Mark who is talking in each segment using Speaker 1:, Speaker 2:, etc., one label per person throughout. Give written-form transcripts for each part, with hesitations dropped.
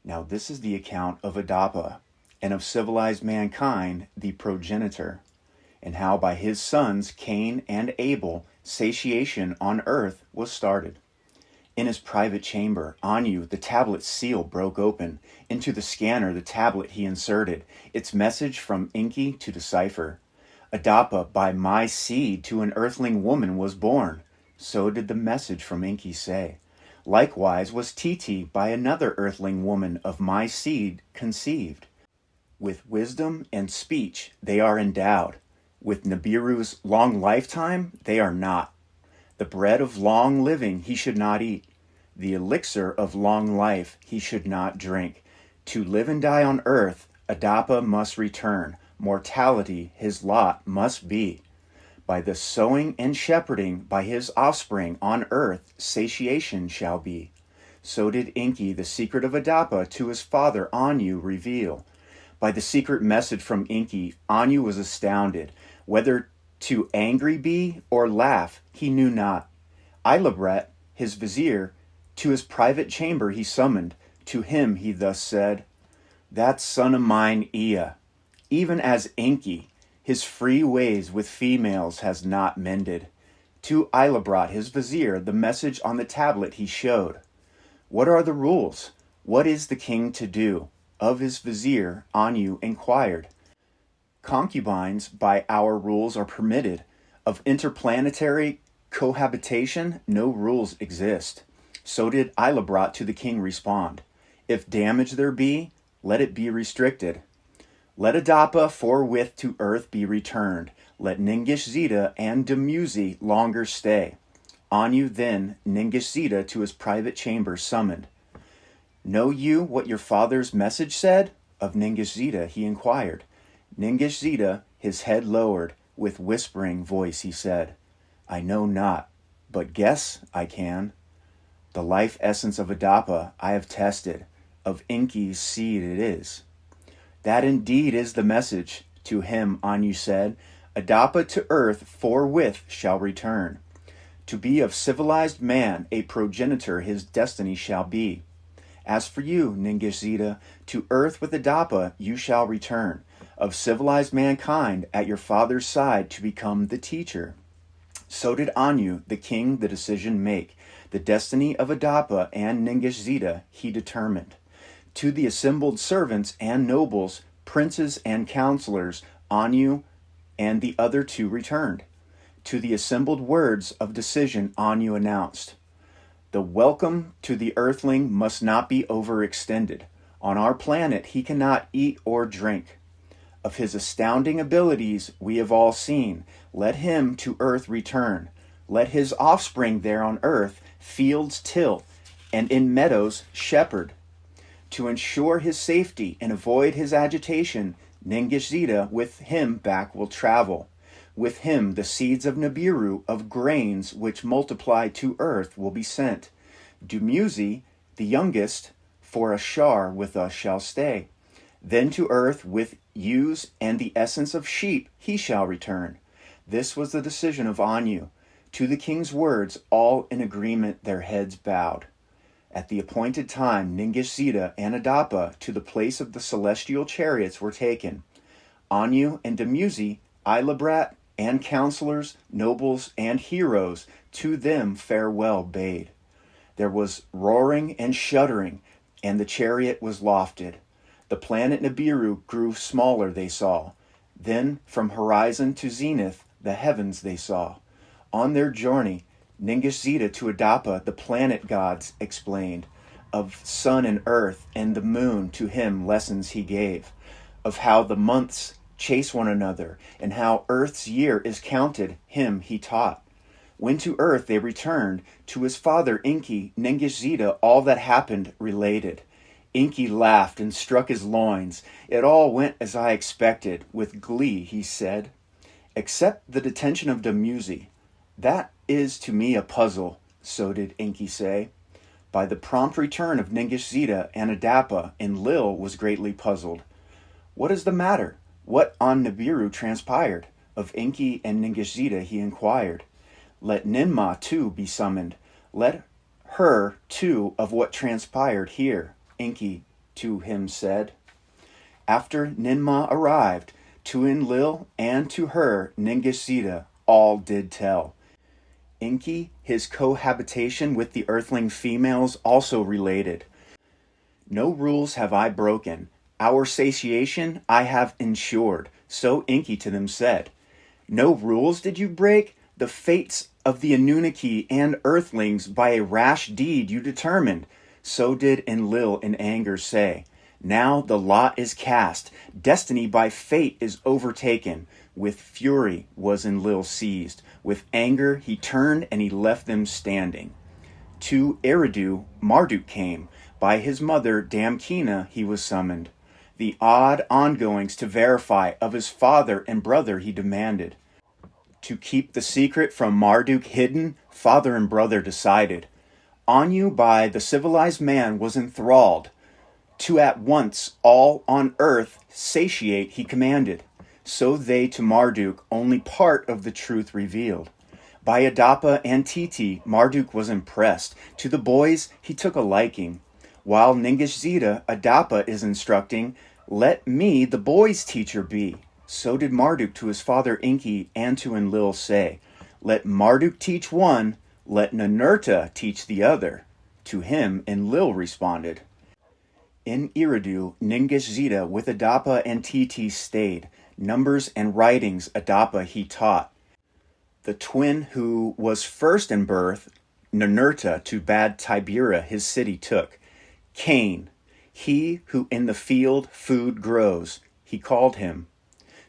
Speaker 1: Now this is the account of Adapa, and of civilized mankind, the progenitor, and how by his sons Cain and Abel satiation on earth was started. In his private chamber, Anu, the tablet's seal broke open. Into the scanner the tablet he inserted, its message from Enki to decipher. Adapa, by my seed to an earthling woman was born. So did the message from Enki say. Likewise was Titi by another earthling woman of my seed conceived. With wisdom and speech they are endowed. With Nibiru's long lifetime they are not. The bread of long living he should not eat. The elixir of long life he should not drink. To live and die on earth, Adapa must return. Mortality his lot must be. By the sowing and shepherding by his offspring on earth, satiation shall be. So did Enki the secret of Adapa to his father Anu reveal. By the secret message from Enki, Anu was astounded. Whether to angry be or laugh, he knew not. Ilabret, his vizier, to his private chamber he summoned. To him he thus said, That son of mine, Ea, even as Enki, his free ways with females has not mended. To Ilabrat, his vizier, the message on the tablet he showed. What are the rules? What is the king to do? Of his vizier, Anu inquired. Concubines by our rules are permitted. Of interplanetary cohabitation, no rules exist. So did Ilabrat to the king respond. If damage there be, let it be restricted. Let Adapa forthwith to earth be returned. Let Ningish-Zeta and Dumuzi longer stay. Anu then Ningish-Zeta to his private chamber summoned. Know you what your father's message said? Of Ningish-Zeta he inquired. Ningish-Zeta his head lowered, with whispering voice he said, I know not, but guess I can. The life essence of Adapa I have tested, of Enki's seed it is. That indeed is the message, to him Anu said, Adapa to earth forthwith shall return. To be of civilized man, a progenitor his destiny shall be. As for you, Ningish-Zeta, to earth with Adapa you shall return, of civilized mankind at your father's side to become the teacher. So did Anu, the king, the decision make. The destiny of Adapa and Ningish-Zeta he determined. To the assembled servants and nobles, princes and counselors, Anu and the other two returned. To the assembled words of decision Anu announced. The welcome to the earthling must not be overextended. On our planet he cannot eat or drink. Of his astounding abilities we have all seen. Let him to earth return. Let his offspring there on earth fields till, and in meadows shepherd. To ensure his safety and avoid his agitation, Ningish-Zeta with him back will travel. With him the seeds of Nibiru, of grains which multiply to earth, will be sent. Dumuzi, the youngest, for a shar with us shall stay. Then to earth with ewes and the essence of sheep he shall return. This was the decision of Anu. To the king's words, all in agreement their heads bowed. At the appointed time, Ningish-Zeta and Adapa to the place of the celestial chariots were taken. Anu and Dumuzi, Ilabrat, and counselors, nobles, and heroes, to them farewell bade. There was roaring and shuddering, and the chariot was lofted. The planet Nibiru grew smaller, they saw. Then, from horizon to zenith, the heavens they saw. On their journey, Ningish-Zeta to Adapa the planet gods explained. Of sun and earth and the moon to him lessons he gave. Of how the months chase one another, and how earth's year is counted, him he taught. When to earth they returned, to his father Enki, Ningish-Zeta all that happened related. Enki laughed and struck his loins. It all went as I expected. With glee he said, Except the detention of Dumuzi. That is to me a puzzle, so did Enki say. By the prompt return of Ningish-Zeta and Adapa, Enlil was greatly puzzled. What is the matter? What on Nibiru transpired? Of Enki and Ningish-Zeta he inquired. Let Ninmah too be summoned. Let her too of what transpired hear. Enki to him said. After Ninmah arrived, to Enlil and to her Ningish all did tell. Enki, his cohabitation with the earthling females also related. No rules have I broken, our satiation I have ensured, so Enki to them said. No rules did you break? The fates of the Anunnaki and earthlings by a rash deed you determined. So did Enlil in anger say. Now the lot is cast, destiny by fate is overtaken. With fury was Enlil seized, with anger he turned and he left them standing. To Eridu Marduk came, by his mother Damkina he was summoned. The odd ongoings to verify of his father and brother he demanded. To keep the secret from Marduk hidden, father and brother decided. On you by the civilized man was enthralled. To at once all on earth satiate he commanded. So they to Marduk only part of the truth revealed. By Adapa and Titi Marduk was impressed. To the boys he took a liking. While Ningish Adapa is instructing, let me the boys' teacher be. So did Marduk to his father Enki and to Enlil say, let Marduk teach one, let Ninurta teach the other. To him Enlil responded. In Eridu, Ningish with Adapa and Titi stayed. Numbers and writings Adapa he taught. The twin who was first in birth, Ninurta to bad Tibera his city took. Cain, he who in the field food grows, he called him.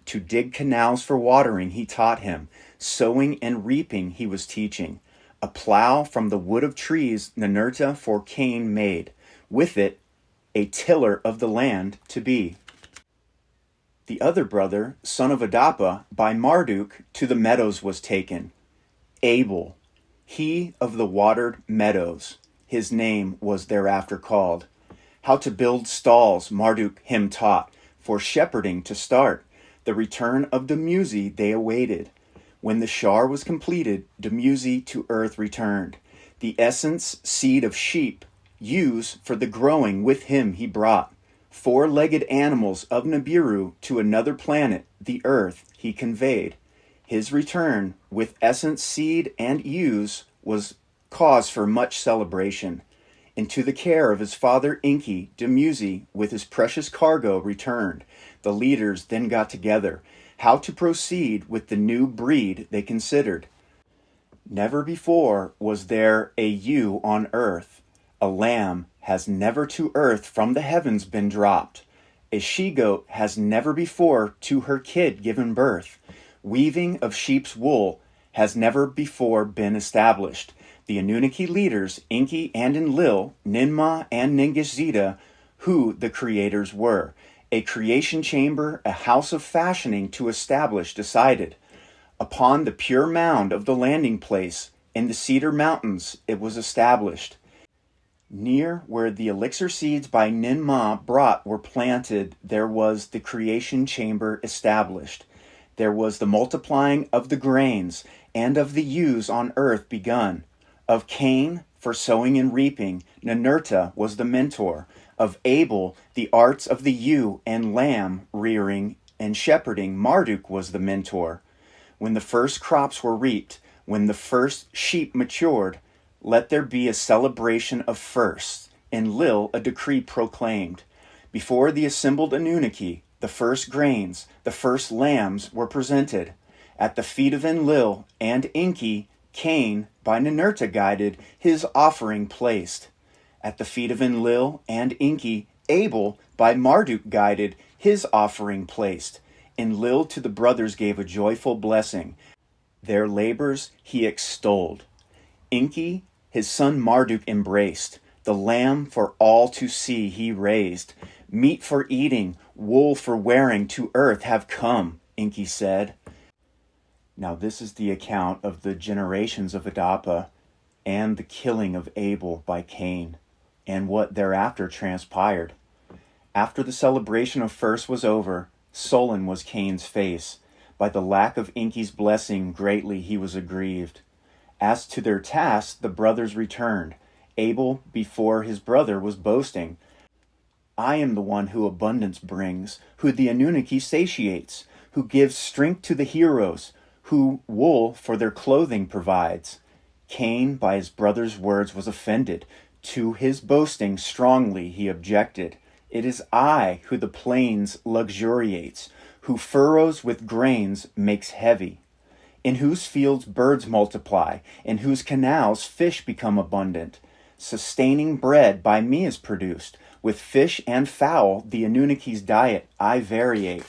Speaker 1: To dig canals for watering he taught him. Sowing and reaping he was teaching. A plow from the wood of trees Ninurta for Cain made. With it, a tiller of the land to be. The other brother, son of Adapa, by Marduk to the meadows was taken. Abel, he of the watered meadows, his name was thereafter called. How to build stalls Marduk him taught, for shepherding to start. The return of Dumuzi they awaited. When the shar was completed, Dumuzi to earth returned. The essence seed of sheep, Ewes for the growing with him he brought. 4-legged animals of Nibiru to another planet, the earth, he conveyed. His return, with essence seed and ewes, was cause for much celebration. Into the care of his father Enki, Dumuzi, with his precious cargo returned. The leaders then got together. How to proceed with the new breed they considered. Never before was there a ewe on earth. A lamb has never to earth from the heavens been dropped. A she-goat has never before to her kid given birth. Weaving of sheep's wool has never before been established. The Anunnaki leaders, Enki and Enlil, Ninmah and Ningish who the creators were. A creation chamber, a house of fashioning to establish decided. Upon the pure mound of the landing place, in the cedar mountains, it was established. Near where the elixir seeds by Ninmah brought were planted, there was the creation chamber established. There was the multiplying of the grains and of the ewes on earth begun. Of Cain, for sowing and reaping, Ninurta was the mentor. Of Abel, the arts of the ewe and lamb rearing and shepherding, Marduk was the mentor. When the first crops were reaped, when the first sheep matured, let there be a celebration of firsts. Enlil a decree proclaimed. Before the assembled Anunnaki, the first grains, the first lambs were presented. At the feet of Enlil and Enki, Cain, by Ninurta guided, his offering placed. At the feet of Enlil and Enki, Abel, by Marduk guided, his offering placed. Enlil to the brothers gave a joyful blessing. Their labors he extolled. Enki, his son Marduk embraced. The lamb for all to see he raised. Meat for eating, wool for wearing to earth have come, Enki said. Now this is the account of the generations of Adapa and the killing of Abel by Cain, and what thereafter transpired. After the celebration of first was over, sullen was Cain's face. By the lack of Enki's blessing greatly he was aggrieved. As to their task, the brothers returned. Abel before his brother was boasting. I am the one who abundance brings, who the Anunnaki satiates, who gives strength to the heroes, who wool for their clothing provides. Cain, by his brother's words, was offended. To his boasting strongly he objected. It is I who the plains luxuriates, who furrows with grains makes heavy, in whose fields birds multiply, in whose canals fish become abundant. Sustaining bread by me is produced. With fish and fowl, the Anunnaki's diet I variate.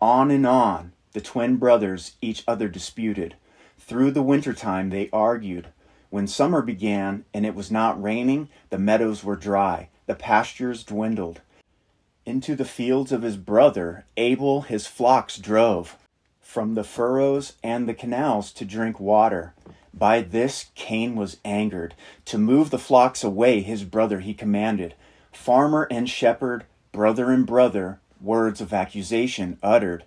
Speaker 1: On and on, the twin brothers each other disputed. Through the wintertime they argued. When summer began and it was not raining, the meadows were dry, the pastures dwindled. Into the fields of his brother, Abel his flocks drove, from the furrows and the canals to drink water. By this Cain was angered. To move the flocks away, his brother he commanded. Farmer and shepherd, brother and brother, words of accusation uttered.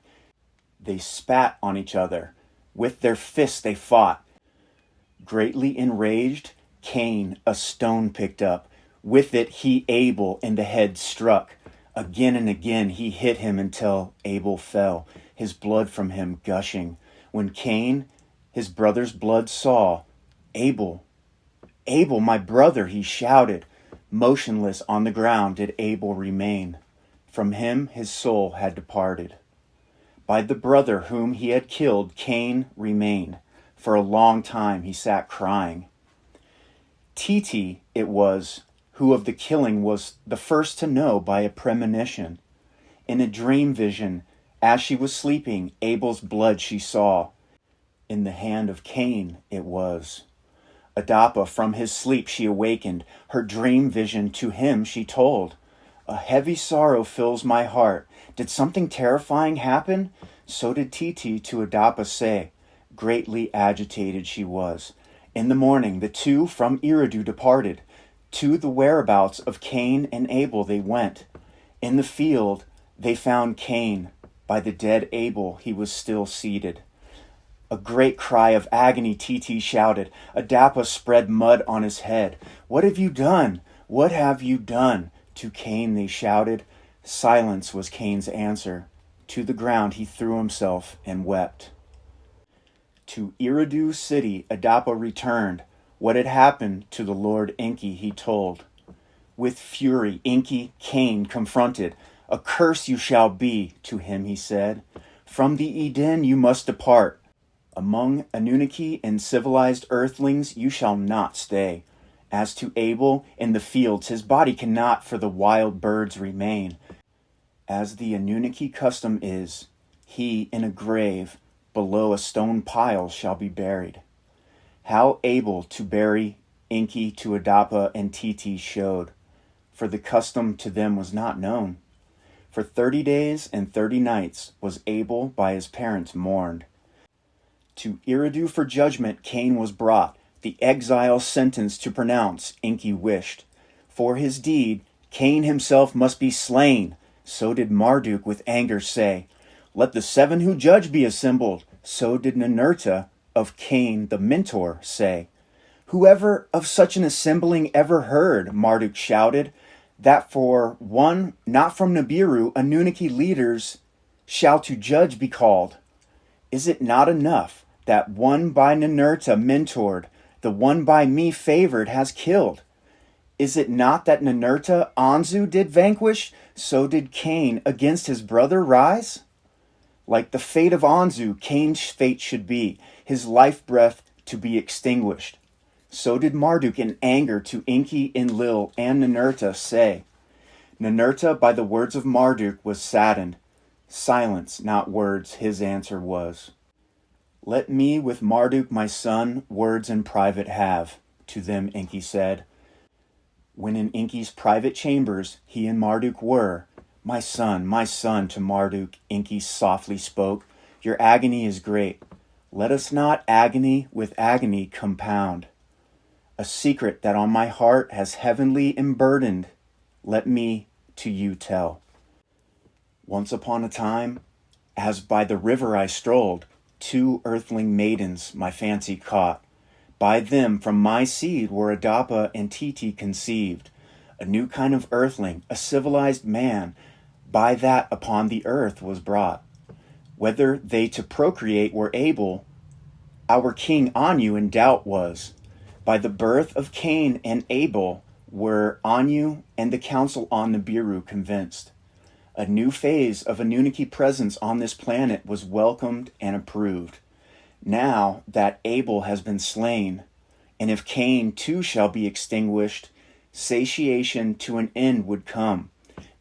Speaker 1: They spat on each other. With their fists they fought. Greatly enraged, Cain a stone picked up. With it he Abel in the head struck. Again and again he hit him until Abel fell, his blood from him gushing. When Cain his brother's blood saw, Abel, Abel, my brother, he shouted. Motionless on the ground did Abel remain. From him his soul had departed. By the brother whom he had killed, Cain remained. For a long time he sat crying. Titi it was, who of the killing was the first to know by a premonition. In a dream vision, as she was sleeping, Abel's blood she saw. In the hand of Cain it was. Adapa from his sleep she awakened. Her dream vision to him she told. A heavy sorrow fills my heart. Did something terrifying happen? So did Titi to Adapa say. Greatly agitated she was. In the morning the two from Eridu departed. To the whereabouts of Cain and Abel they went. In the field they found Cain. By the dead Abel he was still seated. A great cry of agony Titi shouted. Adapa spread mud on his head. What have you done? What have you done? To Cain they shouted. Silence was Cain's answer. To the ground he threw himself and wept. To Eridu city Adapa returned. What had happened to the Lord Enki he told. With fury Enki Cain confronted. A curse you shall be, to him he said. From the Eden you must depart. Among Anunnaki and civilized earthlings you shall not stay. As to Abel in the fields, his body cannot for the wild birds remain. As the Anunnaki custom is, he in a grave below a stone pile shall be buried. How Abel to bury Enki to Adapa and Titi showed, for the custom to them was not known. For 30 days and 30 nights was Abel by his parents mourned. To Eridu for judgment Cain was brought, the exile sentence to pronounce Enki wished. For his deed Cain himself must be slain. So did Marduk with anger say. Let the 7 who judge be assembled. So did Ninurta of Cain the mentor say. Whoever of such an assembling ever heard, Marduk shouted, that for one not from Nibiru Anunnaki leaders shall to judge be called. Is it not enough that one by Ninurta mentored, the one by me favored has killed? Is it not that Ninurta Anzu did vanquish, so did Cain against his brother rise? Like the fate of Anzu, Cain's fate should be, his life breath to be extinguished. So did Marduk in anger to Enki, Enlil, and Ninurta say. Ninurta by the words of Marduk was saddened. Silence, not words, his answer was. Let me with Marduk my son words in private have, to them Enki said. When in Enki's private chambers he and Marduk were, my son, to Marduk, Enki softly spoke, your agony is great. Let us not agony with agony compound. A secret that on my heart has heavenly emburdened, let me to you tell. Once upon a time, as by the river I strolled, 2 earthling maidens my fancy caught. By them from my seed were Adapa and Titi conceived. A new kind of earthling, a civilized man, by that upon the earth was brought. Whether they to procreate were able, our king Anu in doubt was. By the birth of Cain and Abel were Anu and the council on Nibiru convinced. A new phase of Anunnaki presence on this planet was welcomed and approved. Now that Abel has been slain, and if Cain too shall be extinguished, satiation to an end would come.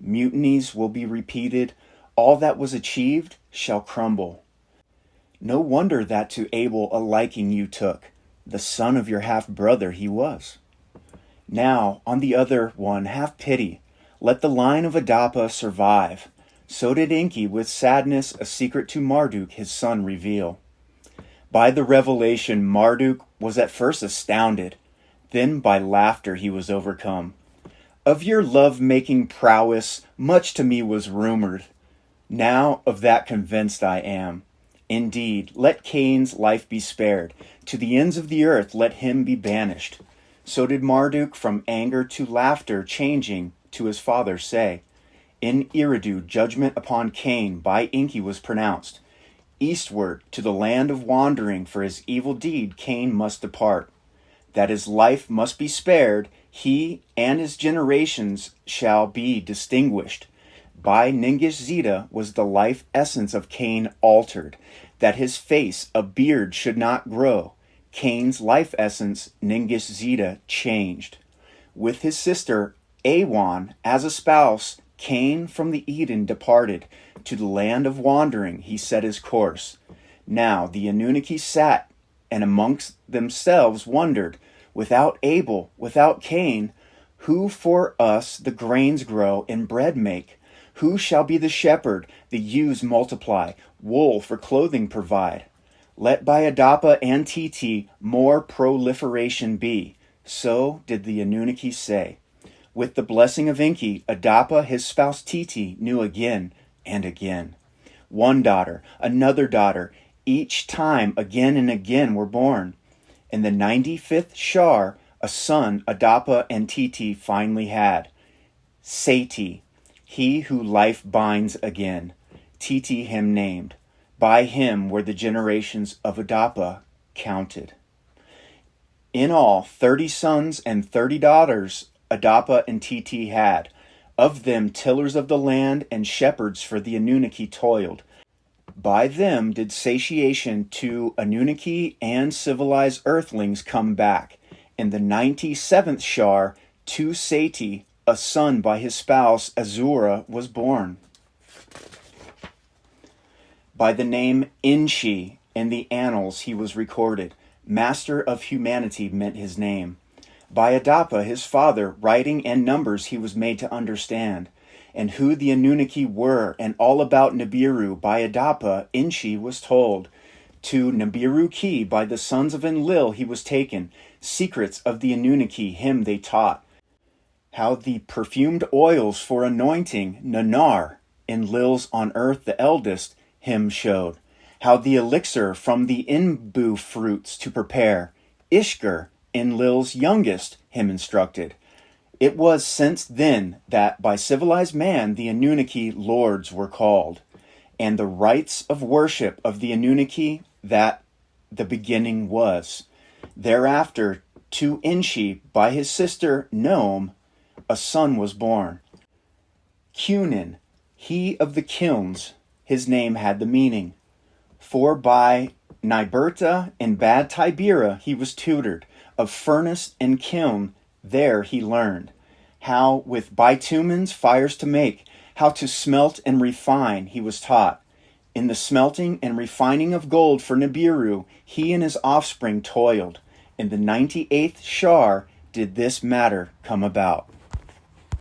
Speaker 1: Mutinies will be repeated. All that was achieved shall crumble. No wonder that to Abel a liking you took. The son of your half-brother he was. Now, on the other one, have pity. Let the line of Adapa survive. So did Enki with sadness a secret to Marduk his son reveal. By the revelation Marduk was at first astounded. Then by laughter he was overcome. Of your love-making prowess much to me was rumored. Now of that convinced I am. Indeed, let Cain's life be spared. To the ends of the earth let him be banished. So did Marduk from anger to laughter changing to his father say. In Eridu judgment upon Cain by Enki was pronounced. Eastward to the land of wandering for his evil deed Cain must depart. That his life must be spared, he and his generations shall be distinguished. By Ningish was the life essence of Cain altered, that his face a beard should not grow. Cain's life essence Ningish changed. With his sister Awan as a spouse, Cain from the Eden departed. To the land of wandering he set his course. Now the Anunnaki sat and amongst themselves wondered, without Abel, without Cain, who for us the grains grow and bread make? Who shall be the shepherd, the ewes multiply, wool for clothing provide? Let by Adapa and Titi more proliferation be. So did the Anunnaki say. With the blessing of Enki, Adapa his spouse Titi knew again and again. One daughter, another daughter, each time again and again were born. In the 95th Shar, a son Adapa and Titi finally had. Sati, he who life binds again. Titi him named. By him were the generations of Adapa counted. In all, 30 sons and 30 daughters Adapa and Titi had. Of them tillers of the land and shepherds for the Anunnaki toiled. By them did satiation to Anunnaki and civilized earthlings come back. In the 97th Shar, to Sati, a son by his spouse Azura was born. By the name Enshi, in the annals he was recorded. Master of humanity meant his name. By Adapa, his father, writing and numbers he was made to understand. And who the Anunnaki were, and all about Nibiru, by Adapa, Enshi was told. To Nibiru Ki, by the sons of Enlil he was taken. Secrets of the Anunnaki him they taught. How the perfumed oils for anointing, Nanar, Enlil's on earth the eldest, him showed. How the elixir from the imbu fruits to prepare, Ishgar, Enlil's youngest, him instructed. It was since then that by civilized man the Anunnaki lords were called, and the rites of worship of the Anunnaki that the beginning was. Thereafter to Enshi by his sister Noam a son was born. Cunin, he of the kilns, his name had the meaning. For by Niberta and Bad Tibera he was tutored. Of furnace and kiln there he learned. How with bitumens fires to make, how to smelt and refine he was taught. In the smelting and refining of gold for Nibiru, he and his offspring toiled. In the 98th Shar did this matter come about.